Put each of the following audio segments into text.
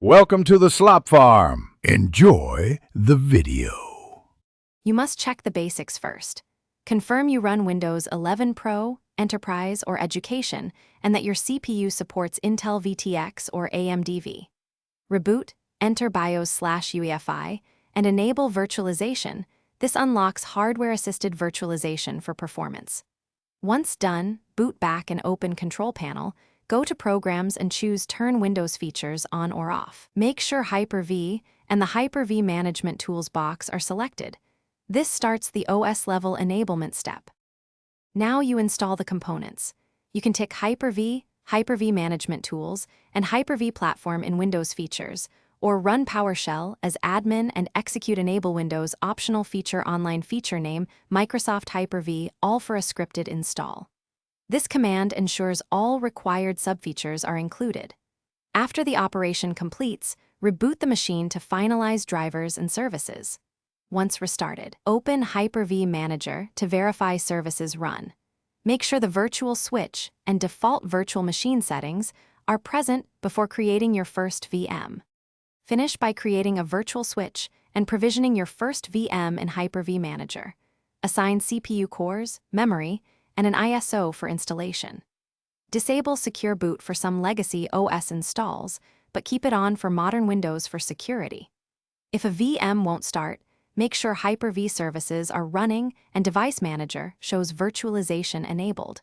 Welcome to the slop farm. Enjoy the video. You must check the basics first. Confirm you run Windows 11 Pro, Enterprise, or Education, and that your CPU supports Intel VTX or AMD. Reboot, enter BIOS/UEFI, and enable virtualization. This unlocks hardware-assisted virtualization for performance. Once done, boot back and open Control Panel. Go to Programs and choose Turn Windows Features on or off. Make sure Hyper-V and the Hyper-V Management Tools box are selected. This starts the OS-level enablement step. Now you install the components. You can tick Hyper-V, Hyper-V Management Tools, and Hyper-V Platform in Windows Features, or run PowerShell as admin and execute Enable Windows optional feature online feature name Microsoft Hyper-V, all for a scripted install. This command ensures all required subfeatures are included. After the operation completes, reboot the machine to finalize drivers and services. Once restarted, open Hyper-V Manager to verify services run. Make sure the virtual switch and default virtual machine settings are present before creating your first VM. Finish by creating a virtual switch and provisioning your first VM in Hyper-V Manager. Assign CPU cores, memory, and an ISO for installation. Disable Secure Boot for some legacy OS installs, but keep it on for modern Windows for security. If a VM won't start, make sure Hyper-V services are running and Device Manager shows virtualization enabled.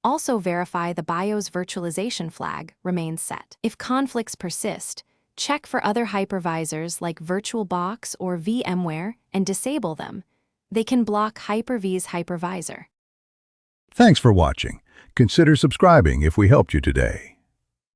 Also verify the BIOS virtualization flag remains set. If conflicts persist, check for other hypervisors like VirtualBox or VMware and disable them. They can block Hyper-V's hypervisor. Thanks for watching. Consider subscribing if we helped you today.